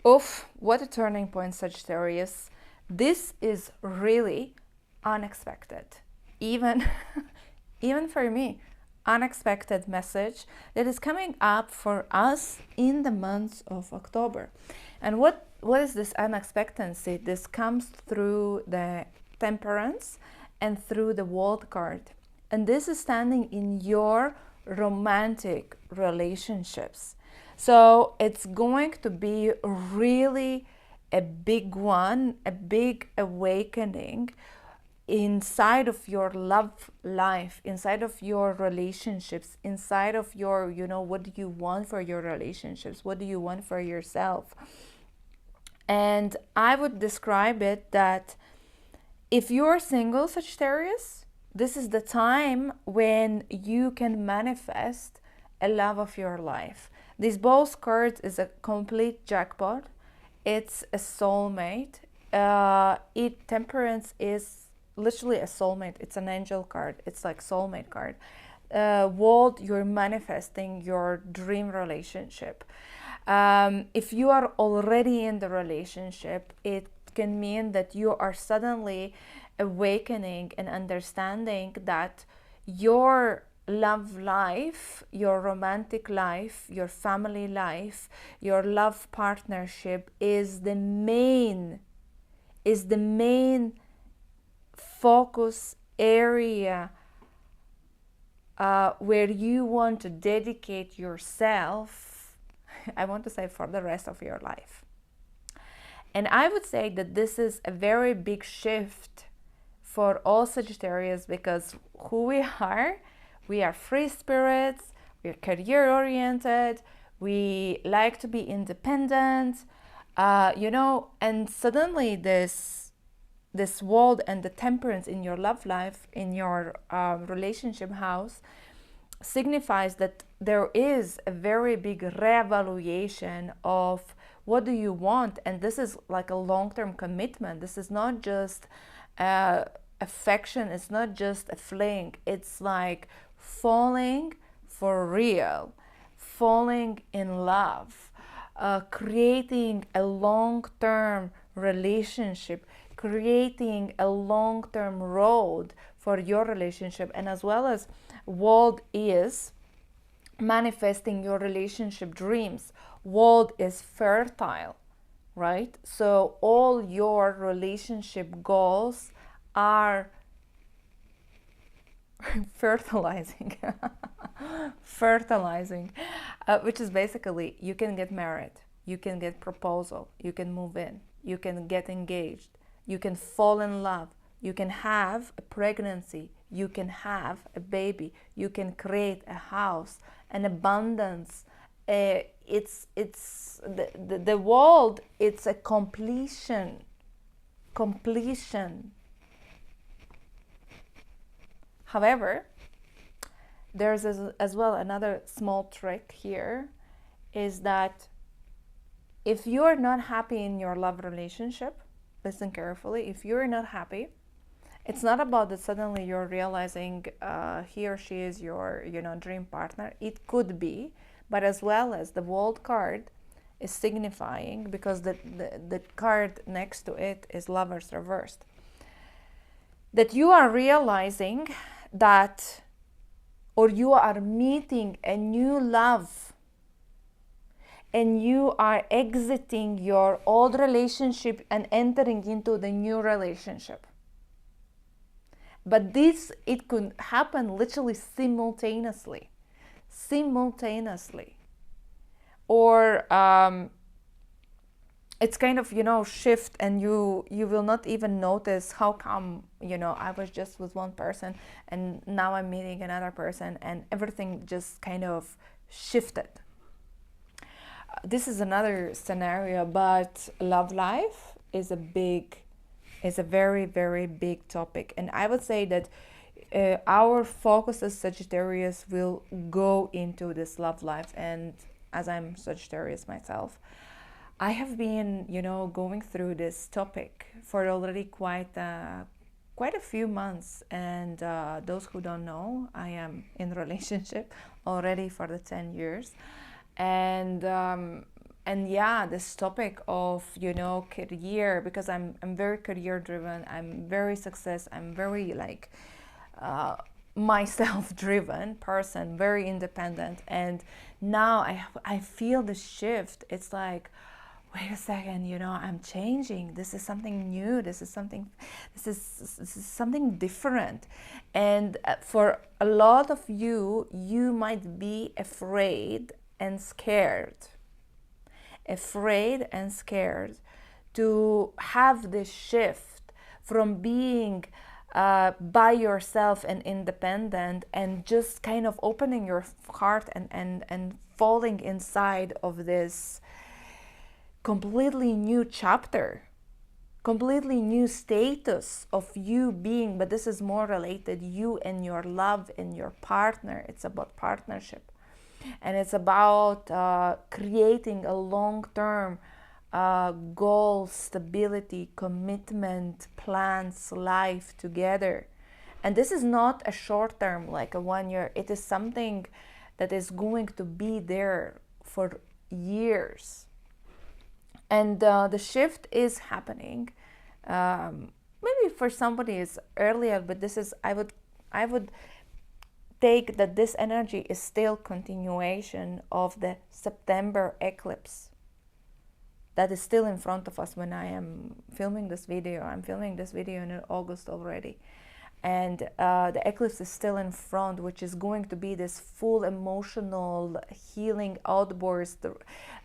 Oof, what a turning point, Sagittarius. This is really unexpected. Even even for me, unexpected message that is coming up for us in the month of October. And what is this unexpectancy? This comes through the Temperance and through the World card. And this is standing in your romantic relationships. So it's going to be really a big one, a big awakening inside of your love life, inside of your relationships, inside of your, what do you want for your relationships? What do you want for yourself? And I would describe it that if you're single, Sagittarius, this is the time when you can manifest a love of your life. This both cards is a complete jackpot. It's a soulmate. Temperance is literally a soulmate. It's an angel card. It's like soulmate card. World, you're manifesting your dream relationship. If you are already in the relationship, it can mean that you are suddenly awakening and understanding that your love life, your romantic life, your family life, your love partnership is the main focus area where you want to dedicate yourself, I want to say, for the rest of your life. And I would say that this is a very big shift for all Sagittarius, because who we are free spirits, we're career oriented, we like to be independent, and suddenly this world and the Temperance in your love life, in your relationship house, signifies that there is a very big reevaluation of what do you want. And this is like a long-term commitment. This is not just affection, it's not just a fling, it's like falling for real, falling in love, creating a long-term relationship, creating a long-term road for your relationship. And as well as world is manifesting your relationship dreams. World is fertile, right? So all your relationship goals are fertilizing, which is basically you can get married, you can get proposal, you can move in, you can get engaged, you can fall in love, you can have a pregnancy, you can have a baby, you can create a house, an abundance. It's the world. It's a completion. However, there's as well another small trick here, is that if you are not happy in your love relationship, listen carefully, if you're not happy, it's not about that suddenly you're realizing he or she is your dream partner. It could be, but as well as the World card is signifying, because the card next to it is Lovers reversed, that you are realizing that, or you are meeting a new love, and you are exiting your old relationship and entering into the new relationship. But it could happen literally simultaneously. Or it's kind of shift, and you will not even notice how come I was just with one person and now I'm meeting another person, and everything just kind of shifted. This is another scenario, but love life is a very, very big topic. And I would say that our focus as Sagittarius will go into this love life. And as I'm Sagittarius myself, I have been, going through this topic for already quite a few months. And those who don't know, I am in a relationship already for the 10 years. And And yeah, this topic of, you know, career, because I'm very career driven, I'm very success, I'm very like uh, myself driven person, very independent. And now I feel the shift. It's like, wait a second, you know, I'm changing. This is something new. This is something different. And for a lot of you, you might be afraid and scared to have this shift from being by yourself and independent, and just kind of opening your heart and falling inside of this completely new chapter, completely new status of you being. But this is more related you and your love and your partner. It's about partnership, and it's about creating a long-term goal, stability, commitment, plans, life together. And this is not a short term, like a 1 year. It is something that is going to be there for years. And the shift is happening. Maybe for somebody it's earlier, but this is, I would take that this energy is still continuation of the September eclipse that is still in front of us when I am filming this video. I'm filming this video in August already. And the eclipse is still in front, which is going to be this full emotional healing outburst,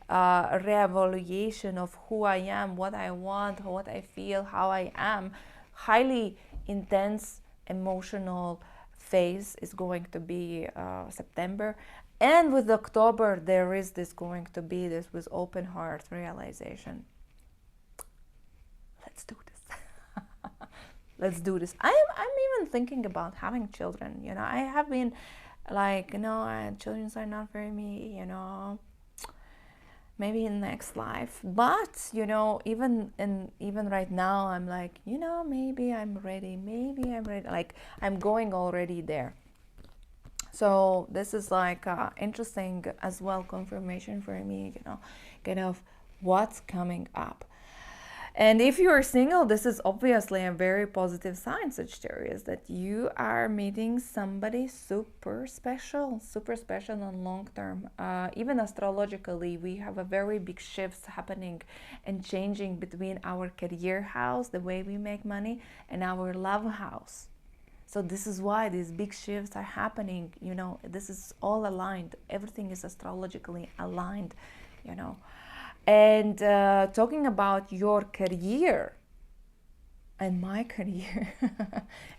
re-evaluation of who I am, what I want, what I feel, how I am. Highly intense emotional phase is going to be September. And with October, there is this going to be this with open heart realization. Let's do this. Let's do this. I'm even thinking about having children. You know, I have been like, no, children are not for me, you know, maybe in next life. But, you know, even right now, I'm like, you know, maybe I'm ready. Like, I'm going already there. So this is like interesting as well, confirmation for me, you know, kind of what's coming up. And if you are single, this is obviously a very positive sign, Sagittarius, that you are meeting somebody super special on long term. Even astrologically, we have a very big shifts happening and changing between our career house, the way we make money, and our love house. So this is why these big shifts are happening, you know, this is all aligned. Everything is astrologically aligned, you know. And talking about your career and my career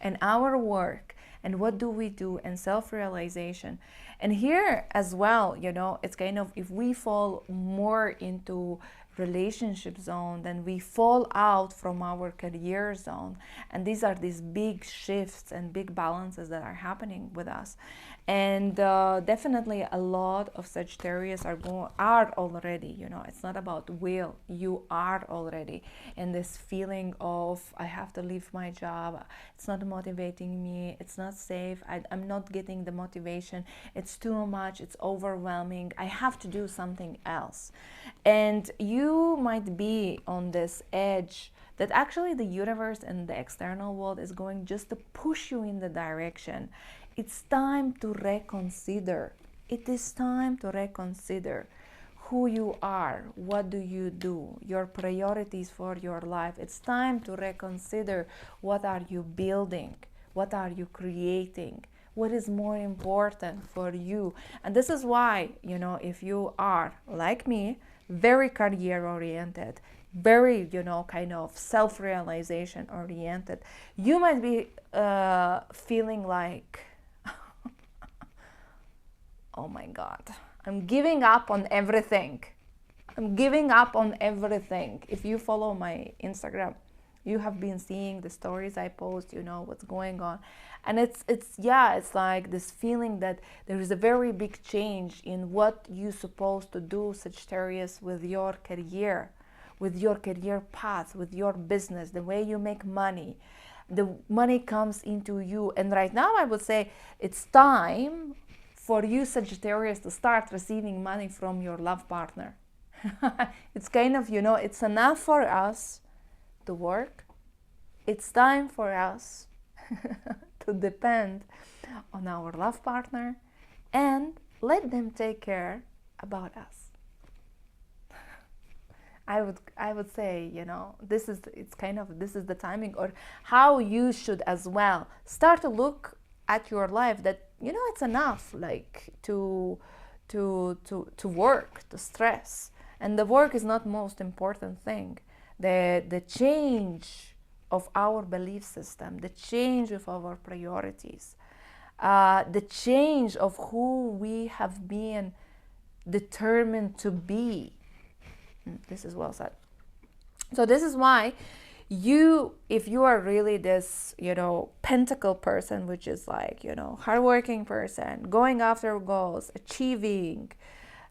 and our work and what do we do and self-realization. And here as well, you know, it's kind of, if we fall more into relationship zone, then we fall out from our career zone. And these are these big shifts and big balances that are happening with us. And definitely a lot of Sagittarius are already, you know, it's not about will, you are already in this feeling of, I have to leave my job, it's not motivating me, it's not safe, I'm not getting the motivation, it's too much, it's overwhelming, I have to do something else. And you might be on this edge that actually the universe and the external world is going just to push you in the direction. It's time to reconsider. It is time to reconsider who you are, what do you do, your priorities for your life. It's time to reconsider what are you building, what are you creating, what is more important for you. And this is why, you know, if you are like me, very career oriented, very, you know, kind of self-realization oriented, you might be feeling like, oh my God, I'm giving up on everything. I'm giving up on everything. If you follow my Instagram, you have been seeing the stories I post, you know what's going on. And it's like this feeling that there is a very big change in what you're supposed to do, Sagittarius, with your career path, with your business, the way you make money. The money comes into you. And right now I would say it's time for you, Sagittarius, to start receiving money from your love partner. It's kind of, it's enough for us to work. It's time for us to depend on our love partner and let them take care about us. I would say, this is the timing, or how you should as well start to look at your life, that it's enough, like to work, to stress, and the work is not most important thing. The change of our belief system, the change of our priorities, the change of who we have been determined to be. This is well said. So this is why if you are really this, pentacle person, which is like, hardworking person, going after goals, achieving,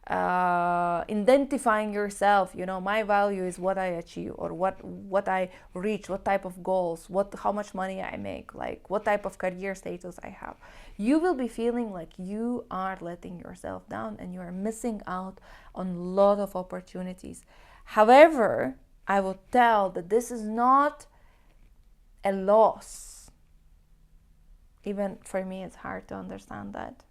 identifying yourself, my value is what I achieve, or what I reach, what type of goals, how much money I make, like what type of career status I have. You will be feeling like you are letting yourself down and you are missing out on a lot of opportunities. However, I will tell that this is not a loss. Even for me, it's hard to understand that.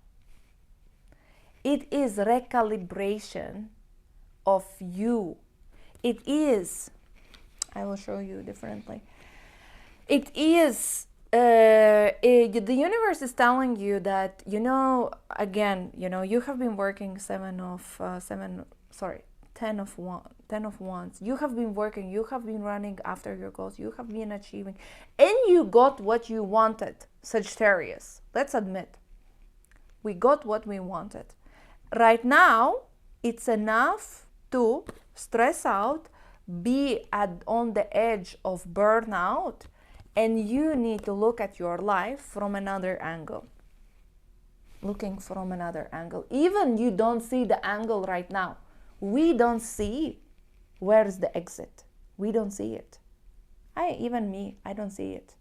It is recalibration of you. It is, I will show you differently. It is, the universe is telling you that, again, you have been working 10 of wands. You have been working, you have been running after your goals, you have been achieving, and you got what you wanted, Sagittarius. Let's admit, we got what we wanted. Right now, it's enough to stress out, be on the edge of burnout, and you need to look at your life from another angle. Looking from another angle. Even you don't see the angle right now. We don't see where's the exit. We don't see it. I don't see it.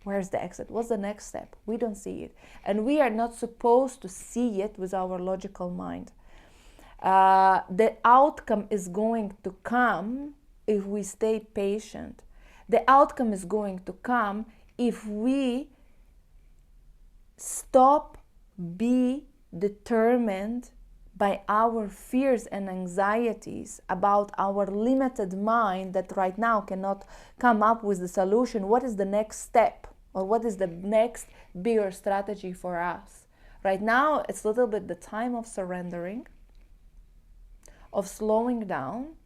Where's the exit? What's the next step? We don't see it. And we are not supposed to see it with our logical mind. The outcome is going to come if we stay patient. The outcome is going to come if we stop being determined by our fears and anxieties about our limited mind that right now cannot come up with the solution. What is the next step? Or what is the next bigger strategy for us? Right now, it's a little bit the time of surrendering, of slowing down,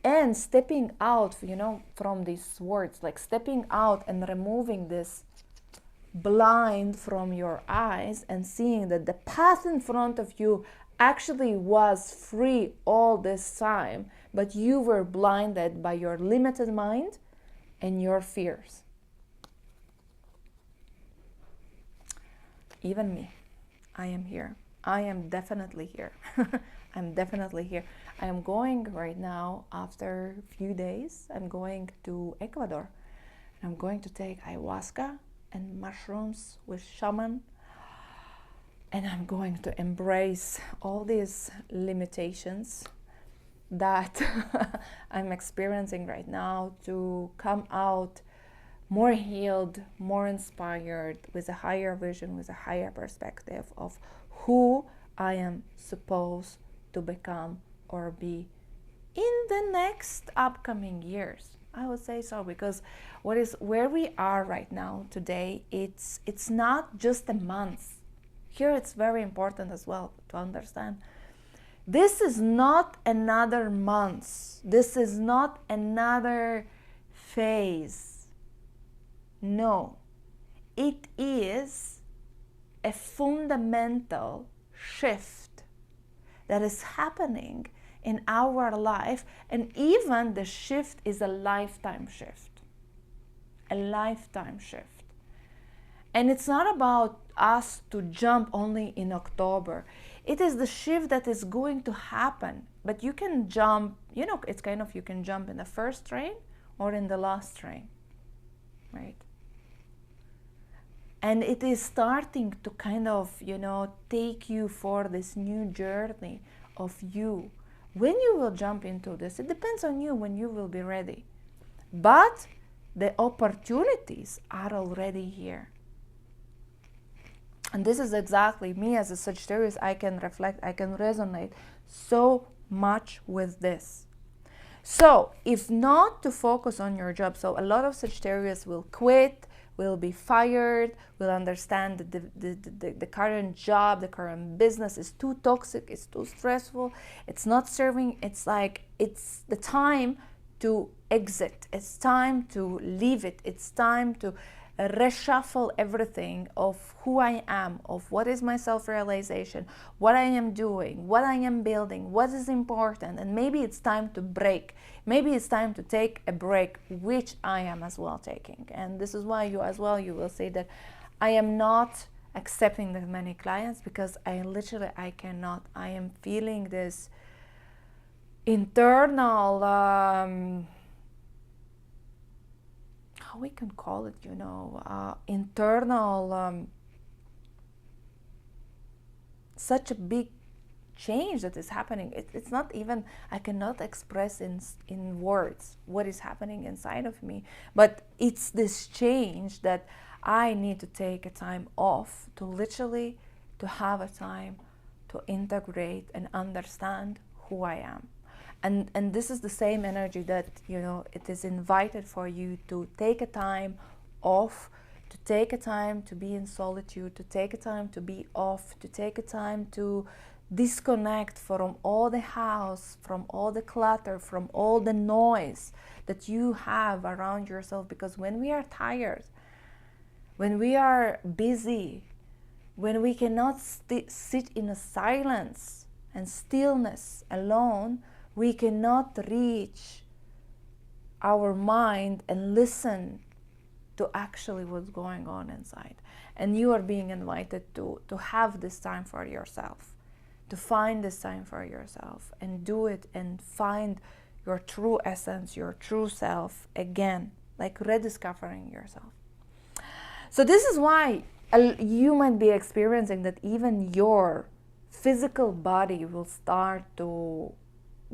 and stepping out, from these words, like stepping out and removing this blind from your eyes and seeing that the path in front of you actually was free all this time, but you were blinded by your limited mind and your fears. Even me, I am here. I am definitely here. I'm definitely here. I am going right now, after a few days, I'm going to Ecuador. I'm going to take ayahuasca and mushrooms with shaman. And I'm going to embrace all these limitations that I'm experiencing right now to come out more healed, more inspired, with a higher vision, with a higher perspective of who I am supposed to become or be in the next upcoming years. I would say so, because where we are right now today, it's not just a month. Here it's very important as well to understand. This is not another month. This is not another phase. No, it is a fundamental shift that is happening in our life, and even the shift is a lifetime shift. A lifetime shift. And it's not about us to jump only in October. It is the shift that is going to happen. But you can jump, it's kind of, you can jump in the first train or in the last train, right? And it is starting to kind of, take you for this new journey of you, When you will jump into this, it depends on you when you will be ready. But the opportunities are already here. And this is exactly me as a Sagittarius. I can reflect, I can resonate so much with this. So if not to focus on your job, so a lot of Sagittarius will quit, will be fired, will understand that the current job, the current business is too toxic, it's too stressful, it's not serving, it's like, it's the time to exit, it's time to leave it, it's time to reshuffle everything of who I am, of what is my self-realization, what I am doing, what I am building, what is important, and maybe it's time to break. Maybe it's time to take a break, which I am as well taking. And this is why you as well, you will say that I am not accepting that many clients because I cannot. I am feeling this internal, how we can call it, internal, such a big change that is happening. It's not even, I cannot express in words what is happening inside of me, but it's this change that I need to take a time off to literally to have a time to integrate and understand who I am. And this is the same energy that, it is invited for you to take a time off, to take a time to be in solitude, to take a time to be off, to take a time to disconnect from all the house, from all the clutter, from all the noise that you have around yourself. Because when we are tired, when we are busy, when we cannot sit in a silence and stillness alone, we cannot reach our mind and listen to actually what's going on inside. And you are being invited to have this time for yourself, to find this time for yourself and do it and find your true essence, your true self again, like rediscovering yourself. So this is why you might be experiencing that even your physical body will start to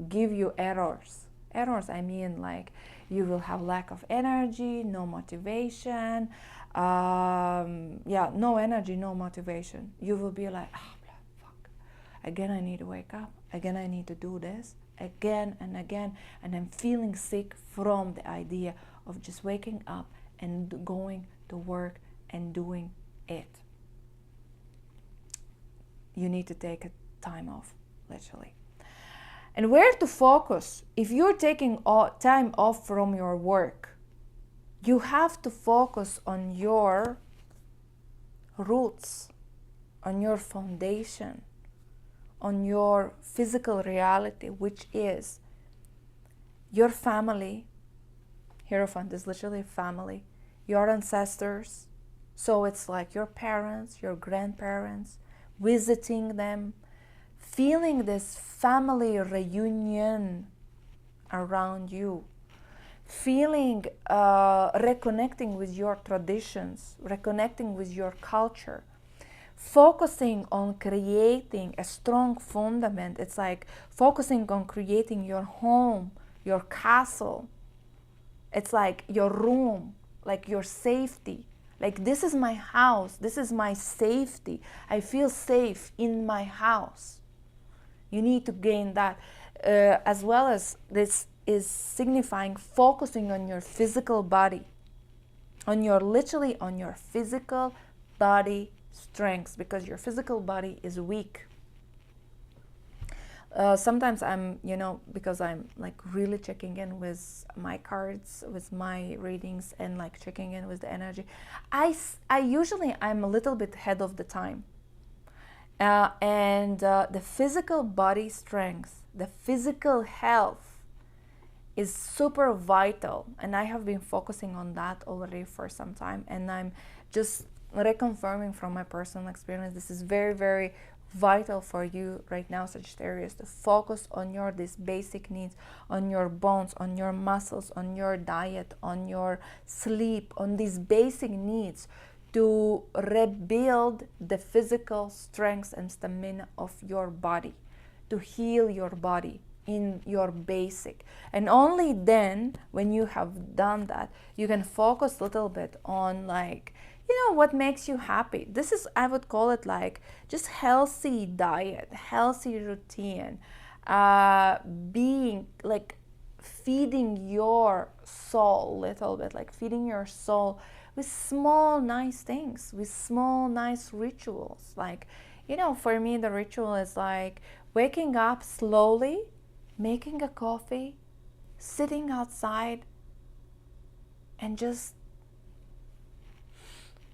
give you errors. I mean, like, you will have lack of energy, no motivation, no energy, no motivation. You will be like, fuck, again I need to wake up, again I need to do this, again and again, and I'm feeling sick from the idea of just waking up and going to work and doing it. You need to take a time off, literally. And where to focus? If you're taking time off from your work, you have to focus on your roots, on your foundation, on your physical reality, which is your family. Hierophant is literally family, your ancestors. So it's like your parents, your grandparents, visiting them, feeling this family reunion around you, feeling, reconnecting with your traditions, reconnecting with your culture, focusing on creating a strong fundament. It's like focusing on creating your home, your castle. It's like your room, like your safety. Like, this is my house, this is my safety. I feel safe in my house. You need to gain that, as well as this is signifying focusing on your physical body, on your physical body strengths, because your physical body is weak. Sometimes I'm, because I'm like really checking in with my cards, with my readings, and like checking in with the energy. I'm a little bit ahead of the time. And the physical body strength, the physical health is super vital. And I have been focusing on that already for some time. And I'm just reconfirming from my personal experience, this is very, very vital for you right now, Sagittarius, to focus on these basic needs, on your bones, on your muscles, on your diet, on your sleep, on these basic needs, to rebuild the physical strength and stamina of your body, to heal your body, in your basic. And only then, when you have done that, you can focus a little bit on, like, what makes you happy. This is, I would call it, like, just healthy diet, healthy routine, being like feeding your soul a little bit, like feeding your soul with small nice things, with small nice rituals. Like, for me, the ritual is like waking up slowly, making a coffee, sitting outside, and just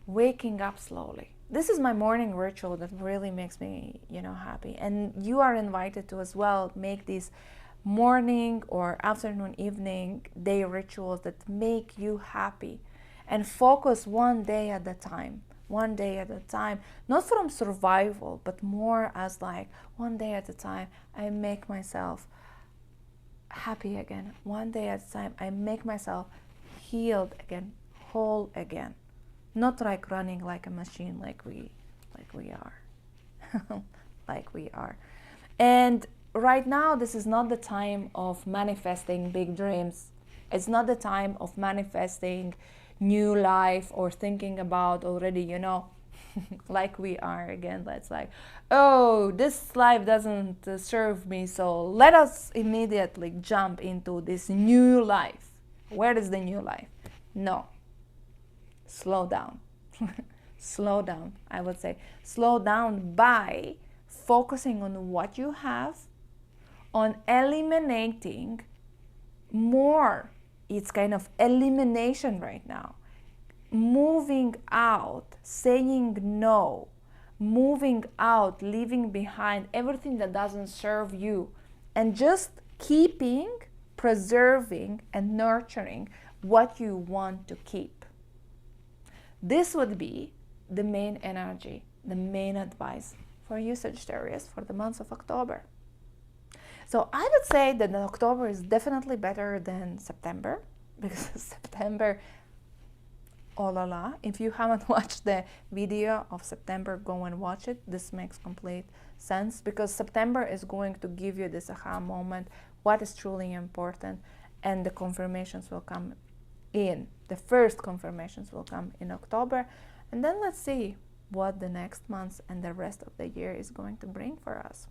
waking up slowly. This is my morning ritual that really makes me, happy. And you are invited to as well make these morning or afternoon, evening, day rituals that make you happy, and focus one day at a time. One day at a time, not from survival, but more as like one day at a time, I make myself happy again. One day at a time, I make myself healed again, whole again. Not like running like a machine, like we are. Like we are. And right now, this is not the time of manifesting big dreams. It's not the time of manifesting new life or thinking about already, like we are again. Let's like, oh, this life doesn't serve me, so let us immediately jump into this new life. Where is the new life? No. Slow down. Slow down, I would say. Slow down by focusing on what you have, on eliminating more. It's kind of elimination right now. Moving out, saying no, moving out, leaving behind everything that doesn't serve you, and just keeping, preserving, and nurturing what you want to keep. This would be the main energy, the main advice for you, Sagittarius, for the month of October. So I would say that October is definitely better than September, because September, oh la la. If you haven't watched the video of September, go and watch it. This makes complete sense, because September is going to give you this aha moment, what is truly important, and the confirmations will come in. The first confirmations will come in October, and then let's see what the next month and the rest of the year is going to bring for us.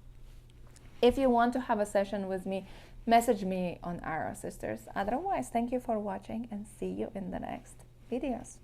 If you want to have a session with me, message me on Arrow Sisters. Otherwise, thank you for watching, and see you in the next videos.